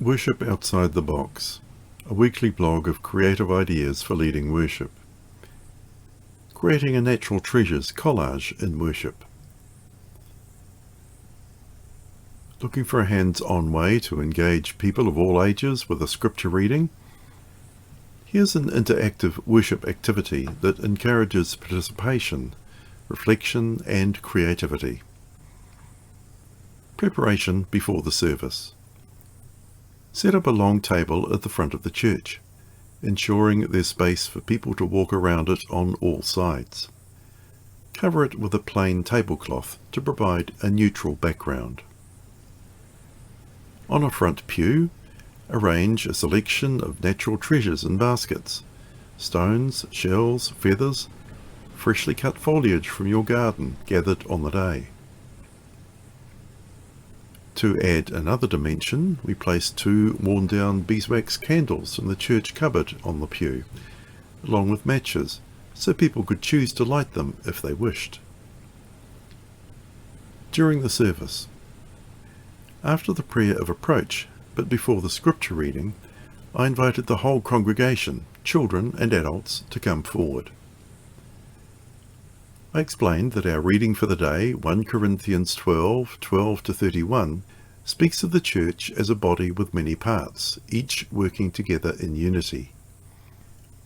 Worship Outside the Box, a weekly blog of creative ideas for leading worship. Creating a natural treasures collage in worship. Looking for a hands-on way to engage people of all ages with a scripture reading? Here's an interactive worship activity that encourages participation, reflection and creativity. Preparation before the service. Set up a long table at the front of the church, ensuring there's space for people to walk around it on all sides. Cover it with a plain tablecloth to provide a neutral background. On a front pew, arrange a selection of natural treasures in baskets: stones, shells, feathers, freshly cut foliage from your garden gathered on the day. To add another dimension, we placed 2 worn-down beeswax candles in the church cupboard on the pew, along with matches, so people could choose to light them if they wished. During the service. After the prayer of approach, but before the scripture reading, I invited the whole congregation, children and adults, to come forward. I explained that our reading for the day, 1 Corinthians 12:12-31, speaks of the church as a body with many parts, each working together in unity.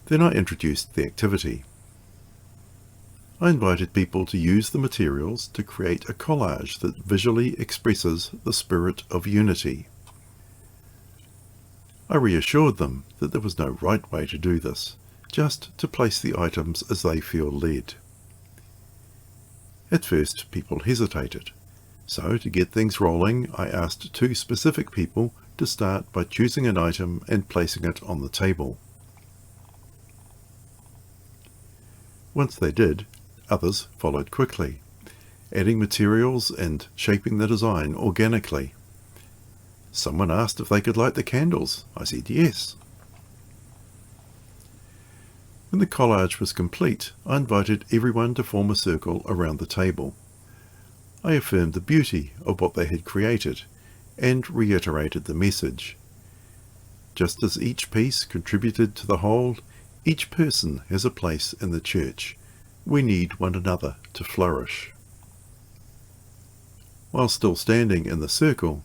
Then I introduced the activity. I invited people to use the materials to create a collage that visually expresses the spirit of unity. I reassured them that there was no right way to do this, just to place the items as they feel led. At first, people hesitated, so to get things rolling, I asked 2 specific people to start by choosing an item and placing it on the table. Once they did, others followed quickly, adding materials and shaping the design organically. Someone asked if they could light the candles. I said yes. When the collage was complete, I invited everyone to form a circle around the table. I affirmed the beauty of what they had created and reiterated the message. Just as each piece contributed to the whole, each person has a place in the church. We need one another to flourish. While still standing in the circle,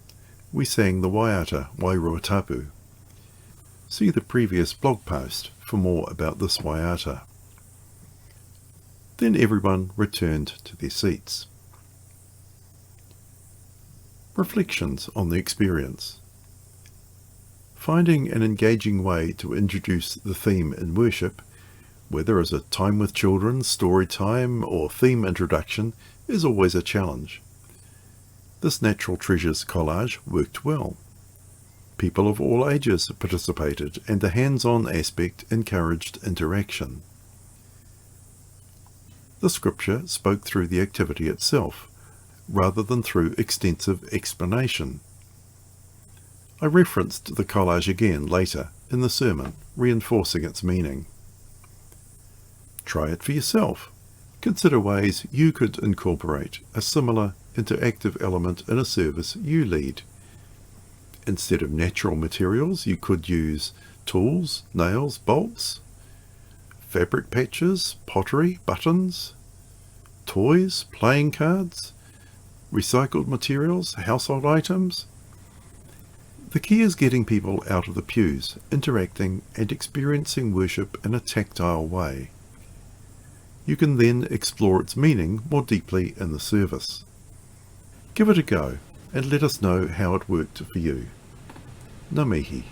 we sang the waiata, Wairua Tapu. See the previous blog post for more about this waiata. Then everyone returned to their seats. Reflections on the experience. Finding an engaging way to introduce the theme in worship, whether as a time with children, story time, or theme introduction, is always a challenge. This Natural Treasures collage worked well. People of all ages participated, and the hands-on aspect encouraged interaction. The scripture spoke through the activity itself, rather than through extensive explanation. I referenced the collage again later in the sermon, reinforcing its meaning. Try it for yourself. Consider ways you could incorporate a similar interactive element in a service you lead. Instead of natural materials, you could use tools, nails, bolts, fabric patches, pottery, buttons, toys, playing cards, recycled materials, household items. The key is getting people out of the pews, interacting and experiencing worship in a tactile way. You can then explore its meaning more deeply in the service. Give it a go and let us know how it worked for you. Ngā mihi.